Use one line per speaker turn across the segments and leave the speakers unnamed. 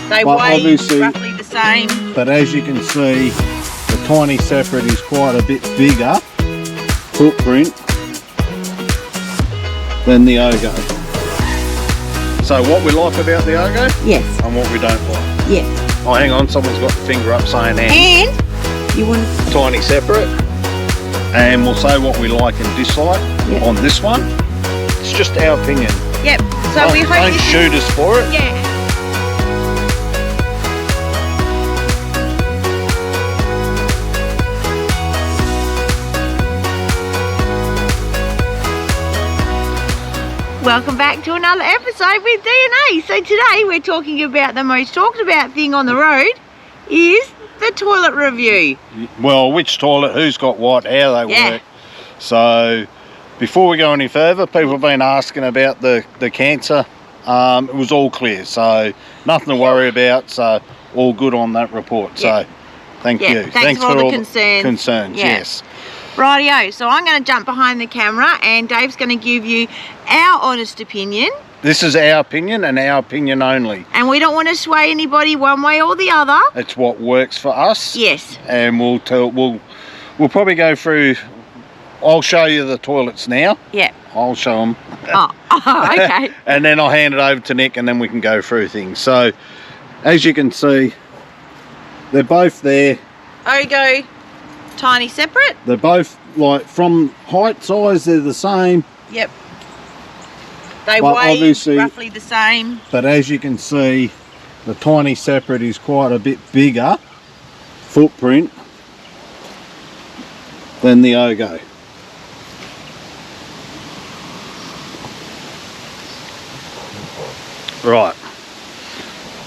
They weigh roughly the same.
But as you can see, the tiny Separette is quite a bit bigger footprint than the Ogo. So what we like about the Ogo?
Yes.
And what we don't like?
Yes.
Oh, hang on, someone's got the finger up saying
and you want
tiny Separette. And we'll say what we like and dislike on this one. It's just our opinion.
Yep. So we hope
don't shoot us for it.
Yeah. Welcome back to another episode with DNA. So today we're talking about the most talked about thing on the road is the toilet review.
Well, which toilet, who's got what, how they work. So before we go any further, people have been asking about the cancer. It was all clear, so nothing to worry about. So all good on that report. So thank you.
Thanks for all the concerns.
Yes.
Rightio, so I'm going to jump behind the camera and Dave's going to give you our honest opinion.
This is our opinion and our opinion only.
And we don't want to sway anybody one way or the other.
It's what works for us.
Yes.
And we'll probably go through. I'll show you the toilets now.
Yeah.
I'll show them.
Oh, okay.
And then I'll hand it over to Nick and then we can go through things. So, as you can see, they're both there.
Ogo, tiny Separette.
They're both, like, from height, size, they're the same.
Yep. They weigh roughly the same.
But as you can see, the tiny Separette is quite a bit bigger footprint than the Ogo. Right,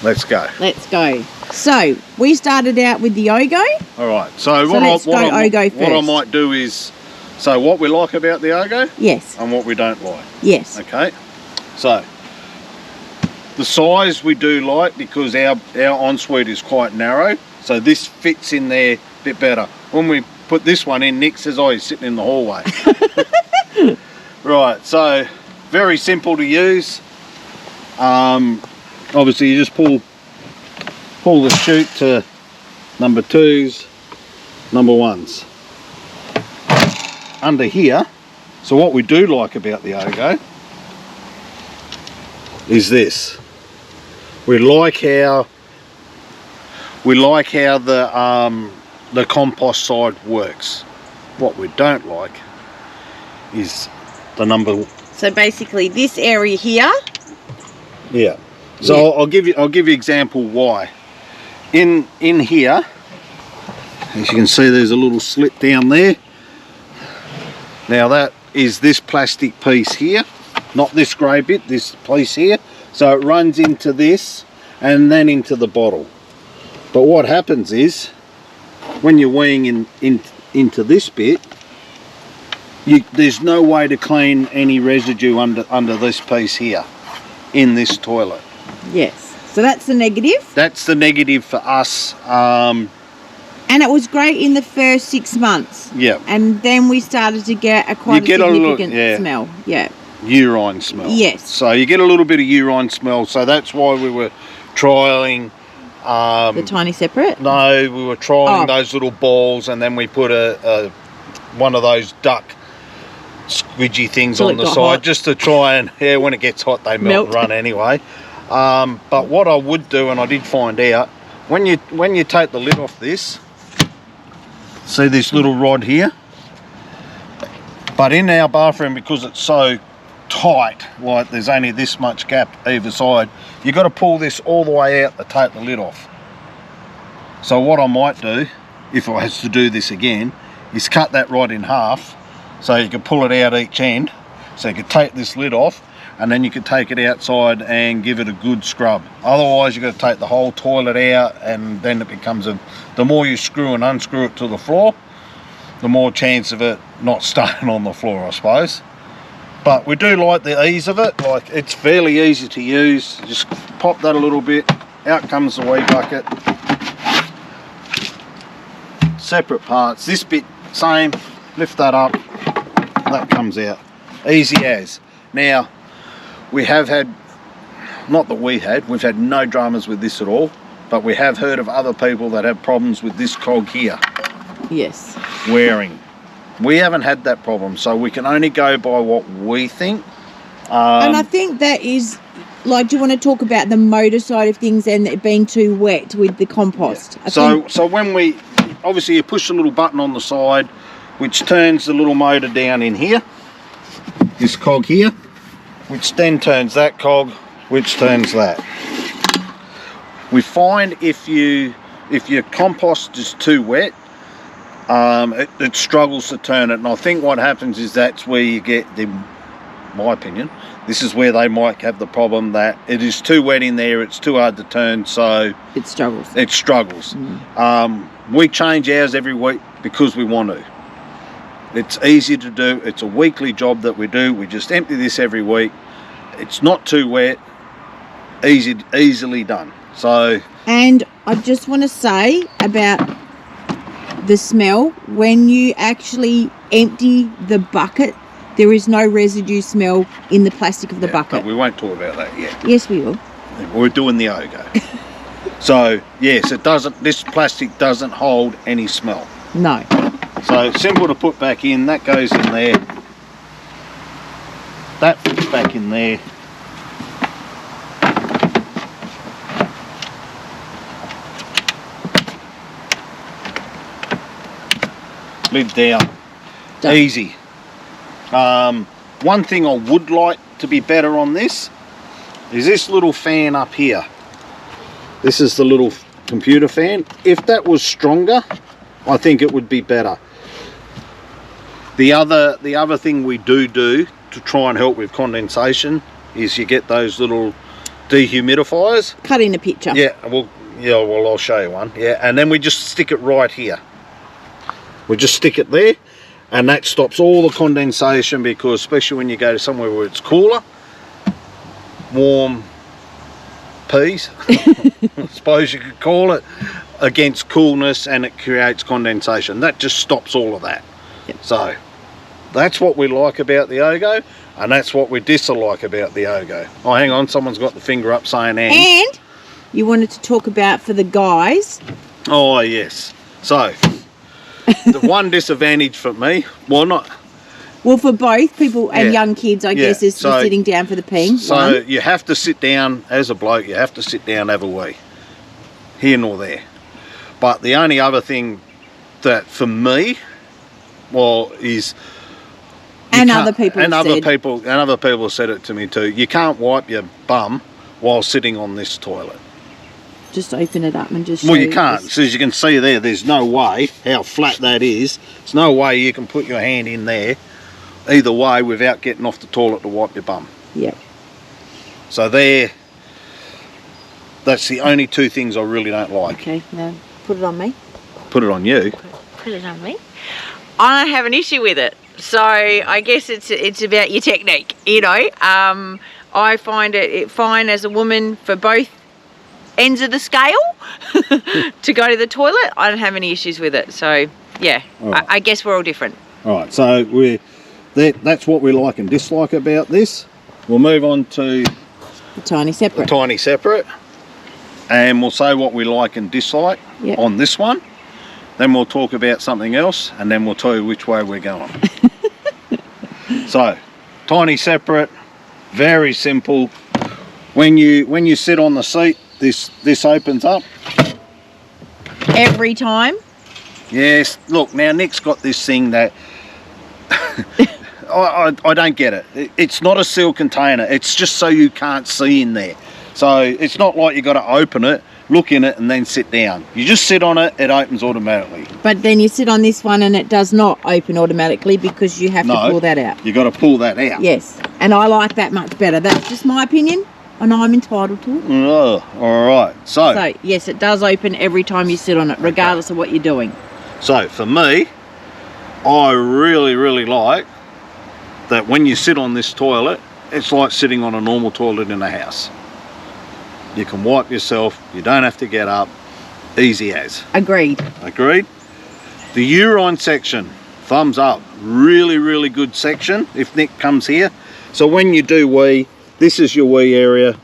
let's go.
Let's go. So we started out with the Ogo.
All right. So what I might do is, so what we like about the Ogo.
Yes.
And what we don't like.
Yes.
Okay. So the size we do like because our ensuite is quite narrow, so this fits in there a bit better. When we put this one in, Nick says, "Oh, he's sitting in the hallway." Right. So very simple to use. Obviously you just pull the chute to number 2s, number 1s. Under here, so what we do like about the Ogo is this. We like how the compost side works. What we don't like is the number.
So basically this area here.
Yeah. So I'll give you example why. In here, as you can see, there's a little slit down there. Now that is this plastic piece here, not this grey bit, this piece here. So it runs into this and then into the bottle. But what happens is, when you're weeing into this bit, there's no way to clean any residue under this piece here in this toilet.
Yes. So that's the negative.
That's the negative for us.
And it was great in the first 6 months.
Yeah.
And then we started to get a significant smell. Yeah.
Urine smell.
Yes.
So you get a little bit of urine smell. So that's why we were trialling.
The tiny Separette?
No, we were trialling those little balls, and then we put one of those duck squidgy things on the side just to try and, when it gets hot they melt and run anyway. But what I would do, and I did find out, when you take the lid off this, see this little rod here? But in our bathroom, because it's so tight, like there's only this much gap either side, you've got to pull this all the way out to take the lid off. So what I might do, if I was to do this again, is cut that rod in half so you can pull it out each end, so you could take this lid off, and then you could take it outside and give it a good scrub. Otherwise you've got to take the whole toilet out, and then it becomes the more you screw and unscrew it to the floor, the more chance of it not staying on the floor, I suppose. But we do like the ease of it. Like, it's fairly easy to use. Just pop that a little bit, out comes the wee bucket. Separate parts. This bit, same, lift that up, that comes out. Easy as. Now, we have had not that we've had no dramas with this at all, but we have heard of other people that have problems with this cog here.
Yes.
Wearing. We haven't had that problem, so we can only go by what we think.
And I think that is, like, do you want to talk about the motor side of things and it being too wet with the compost?
Yeah. So when we, obviously you push the little button on the side, which turns the little motor down in here, this cog here, which then turns that cog, which turns that. We find if your compost is too wet, it struggles to turn it, and I think what happens is that's where you get, in my opinion, this is where they might have the problem, that it is too wet in there, it's too hard to turn, so
it struggles.
We change ours every week because we want to. It's easy to do, it's a weekly job that we do. We just empty this every week. It's not too wet, easily done. So,
and I just want to say about the smell, when you actually empty the bucket, there is no residue smell in the plastic of the bucket.
But we won't talk about that yet.
Yes, we will.
We're doing the OGO. So yes, it doesn't, this plastic doesn't hold any smell.
No.
So it's simple to put back in. That goes in there, that fits back in there. Lid down. Done. Easy. One thing I would like to be better on this is this little fan up here. This is the little computer fan. If that was stronger, I think it would be better. The other thing we do to try and help with condensation is you get those little dehumidifiers.
Cut in a picture.
Yeah, well I'll show you one. Yeah, and then we just stick it right here. We just stick it there, and that stops all the condensation, because especially when you go to somewhere where it's cooler, warm peas, I suppose you could call it, against coolness, and it creates condensation. That just stops all of that.
Yep.
So that's what we like about the OGO, and that's what we dislike about the OGO. Oh, hang on, someone's got the finger up saying
and you wanted to talk about for the guys.
Oh yes. So the one disadvantage for me, well
for both people and young kids, I guess, is so, sitting down for the peeing.
So you have to sit down, as a bloke, you have to sit down, have a wee, here nor there. But the only other thing that for me, is,
and other people
said it to me too, you can't wipe your bum while sitting on this toilet.
Just open it up and just show
you can't. So as you can see there's no way, how flat that is, there's no way you can put your hand in there either way without getting off the toilet to wipe your bum.
Yep.
So that's the only two things I really don't like.
Okay, now put it on me.
Put it on you.
Put it on me. I don't have an issue with it. So I guess it's about your technique, you know. I find it fine as a woman for both ends of the scale to go to the toilet. I don't have any issues with it. So yeah, right. I guess we're all different.
All right, so that's what we like and dislike about this. We'll move on to
the tiny Separett.
The tiny Separett, and we'll say what we like and dislike on this one. Then we'll talk about something else, and then we'll tell you which way we're going. So, tiny Separett, very simple. When you sit on the seat, this opens up.
Every time?
Yes. Look, now Nick's got this thing that I don't get it. It's not a sealed container. It's just so you can't see in there. So it's not like you got to open it, look in it, and then sit down. You just sit on it, it opens automatically.
But then you sit on this one and it does not open automatically because you have to pull that out.
You got to pull that out.
Yes, and I like that much better. That's just my opinion, and I'm entitled to it.
Oh, all right. So
yes, it does open every time you sit on it, regardless of what you're doing.
So for me, I really, really like that when you sit on this toilet, it's like sitting on a normal toilet in a house. You can wipe yourself, you don't have to get up, easy as.
Agreed.
Agreed? The urine section, thumbs up, really, really good section if Nick comes here. So when you do wee, this is your wee area,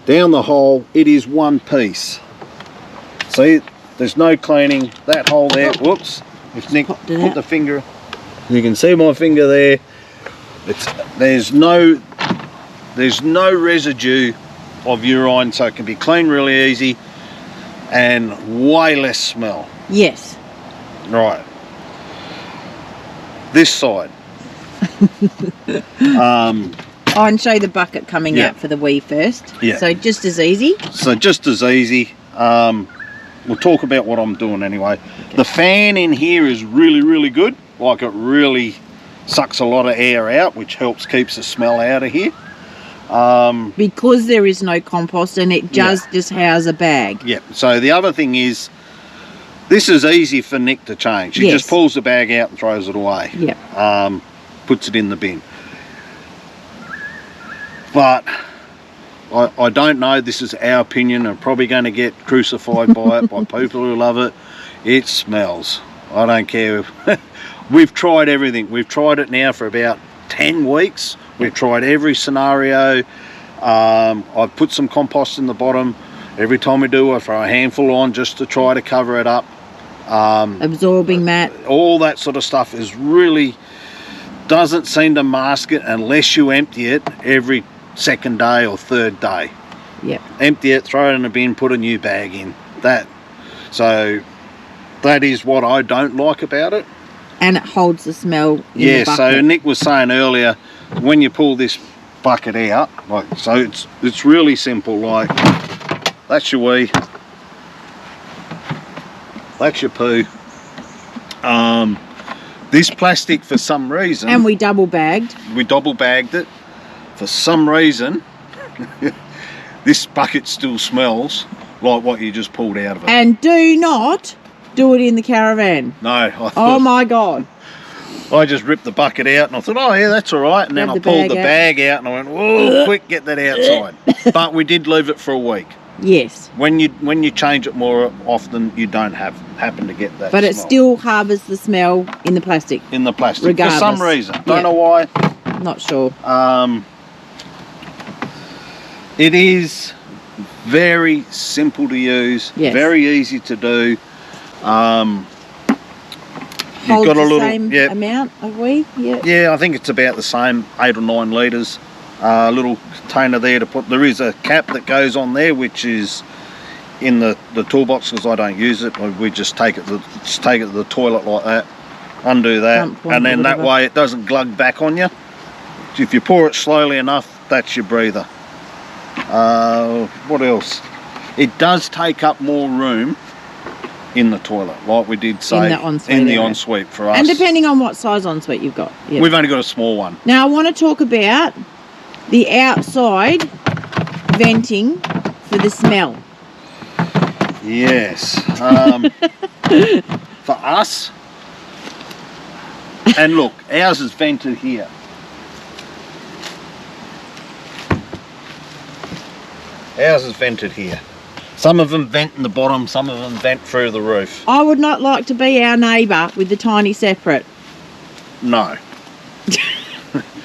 down the hole, it is one piece. See, there's no cleaning. That hole there, whoops, if Nick put the finger, you can see my finger there. There's no residue of urine, so it can be cleaned really easy and way less smell.
Yes.
Right. This side.
I can show you the bucket coming out for the wee first.
Yeah.
So just as easy.
So just as easy. We'll talk about what I'm doing anyway. Okay. The fan in here is really, really good. Like, it really sucks a lot of air out, which keeps the smell out of here.
Because there is no compost and it just has a bag.
Yeah. So the other thing is, this is easy for Nick to change. He just pulls the bag out and throws it away.
Yeah.
Puts it in the bin. But I don't know, this is our opinion. I'm probably going to get crucified by it, by people who love it. It smells. I don't care. We've tried everything. We've tried it now for about 10 weeks. We've tried every scenario. I've put some compost in the bottom. Every time we do, I throw a handful on just to try to cover it up.
Absorbing mat.
All that sort of stuff is really, doesn't seem to mask it unless you empty it every second day or third day.
Yep.
Empty it, throw it in a bin, put a new bag in. So that is what I don't like about it.
And it holds the smell in the bucket.
So Nick was saying earlier, when you pull this bucket out, so it's really simple. Like, that's your wee, that's your poo. This plastic, for some reason,
and we double bagged
it. For some reason, this bucket still smells like what you just pulled out of it.
And do not do it in the caravan.
No.
Oh my God.
I just ripped the bucket out and I thought, oh yeah, that's all right. And then I pulled the bag out and I went, whoa, quick, get that outside. But we did leave it for a week.
Yes.
When you change it more often, you don't happen to get that
But
smell.
it still harbours the smell in the plastic.
In the plastic.
Regardless.
For some reason. Don't know why.
Not sure.
It is very simple to use, very easy to do. You've got a little
same amount of wee.
Yeah, I think it's about the same, 8 or 9 litres. A little container there to put. There is a cap that goes on there, which is in the toolbox because I don't use it. We just take it to the toilet like that, undo that, and then that way it doesn't glug back on you. If you pour it slowly enough, that's your breather. What else? It does take up more room in the toilet, like we did say in the ensuite for us.
And depending on what size ensuite you've got. Yep.
We've only got a small one.
Now I want to talk about the outside venting for the smell.
Yes. For us, and look, ours is vented here. Ours is vented here. Some of them vent in the bottom, some of them vent through the roof.
I would not like to be our neighbour with the tiny Separette.
No.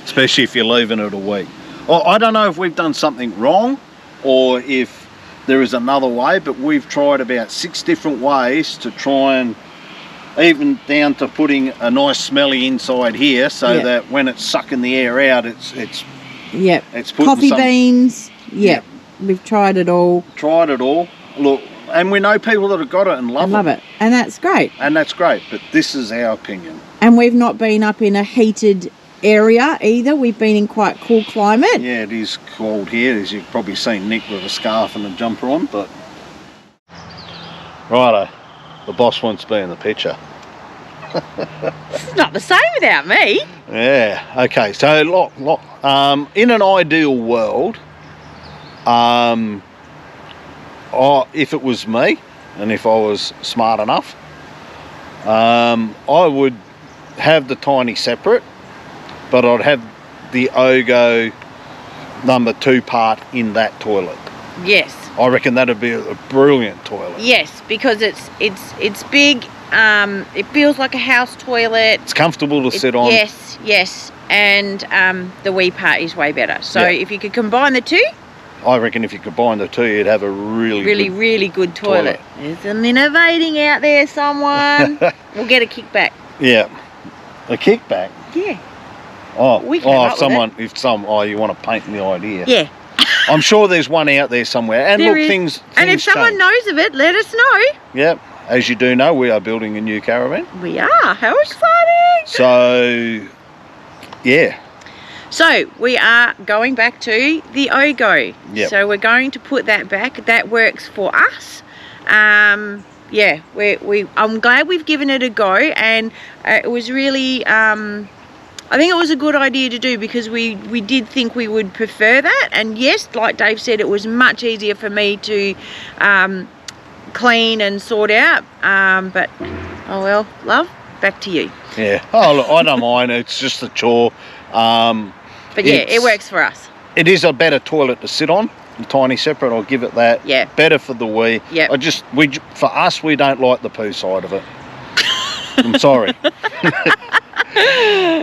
Especially if you're leaving it a week. Well, I don't know if we've done something wrong or if there is another way, but we've tried about 6 different ways to try and, even down to putting a nice smelly inside here so that when it's sucking the air out, it's putting
coffee beans. Yep. We've tried it all. Look, and we know people that have got it and love it. And that's great.
But this is our opinion.
And we've not been up in a heated area either. We've been in quite cool climate.
Yeah, it is cold here, as you've probably seen Nick with a scarf and a jumper on. But righto, the boss wants to be in the picture.
It's not the same without me.
Yeah. Okay. So look. In an ideal world, if it was me and if I was smart enough, I would have the tiny Separette, but I'd have the Ogo number 2 part in that toilet.
Yes.
I reckon that'd be a brilliant toilet.
Yes, because it's big. It feels like a house toilet.
It's comfortable to sit on.
Yes, and the wee part is way better. So if you could combine the two,
I reckon if you combine the two, you'd have a really
good toilet. There's an innovating out there, someone. We'll get a kickback.
Yeah, a kickback.
Yeah.
Oh,
we can
you want to paint the idea.
Yeah.
I'm sure there's one out there somewhere. And
there
look,
is.
things
and if someone
change.
knows of it, let us know.
Yep. As you do know, we are building a new caravan.
We are. How exciting!
So, yeah.
So we are going back to the OGO.
Yep.
So we're going to put that back. That works for us. Yeah, I'm glad we've given it a go, and it was really. I think it was a good idea to do because we did think we would prefer that. And yes, like Dave said, it was much easier for me to clean and sort out. But oh well, love, back to you.
Yeah. Oh look, I don't mind. It's just a chore.
But yeah, it works for us.
It is a better toilet to sit on. The tiny Separette, I'll give it that.
Yeah.
Better for the wee.
Yeah.
For us, we don't like the poo side of it. I'm sorry.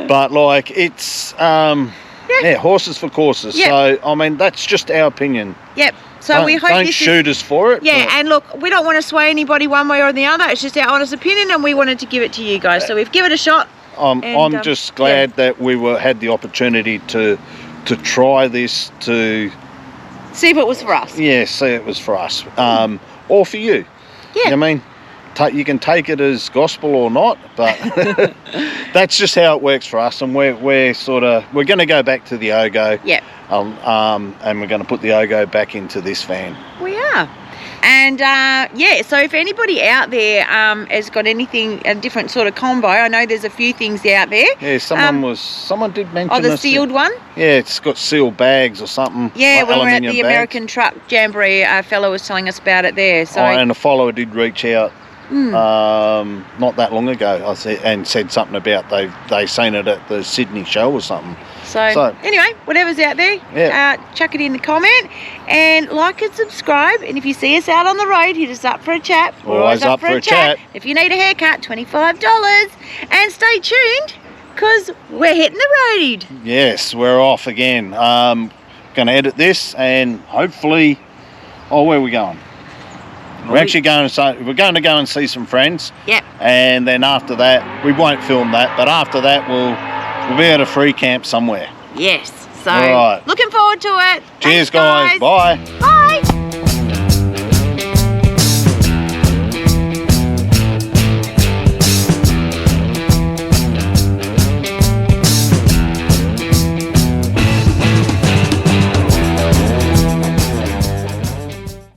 But like it's horses for courses.
Yep.
So I mean that's just our opinion.
Yep. So we hope
don't shoot us for it.
Yeah, and look, we don't want to sway anybody one way or the other. It's just our honest opinion, and we wanted to give it to you guys. So we've given it a shot.
I'm just glad that we had the opportunity to try this, to
see if it was for us.
Yeah, see it was for us, or for you.
Yeah.
I mean, you can take it as gospel or not, but that's just how it works for us. And we're going to go back to the OGO.
Yeah.
And we're going to put the OGO back into this van.
We are. And so if anybody out there has got anything, a different sort of combo, I know there's a few things out there.
Yeah, someone did mention.
Oh, the sealed one?
Yeah, it's got sealed bags or something.
Yeah,
like
when we're at the
bags.
American Truck Jamboree, a fellow was telling us about it there. So.
And a follower did reach out not that long ago, and said something about they seen it at the Sydney show or something.
So anyway, whatever's out there, chuck it in the comment and like and subscribe. And if you see us out on the road, hit us up for a chat.
We're always up for a chat.
If you need a haircut, $25. And stay tuned because we're hitting the road.
Yes, we're off again. Going to edit this and hopefully. Oh, where are we going? We're actually going to go and see some friends.
Yep.
And then after that, we won't film that, but after that we'll be at a free camp somewhere.
Yes. So
all right.
Looking forward to it.
Cheers,
Thanks, guys.
Bye.
Bye.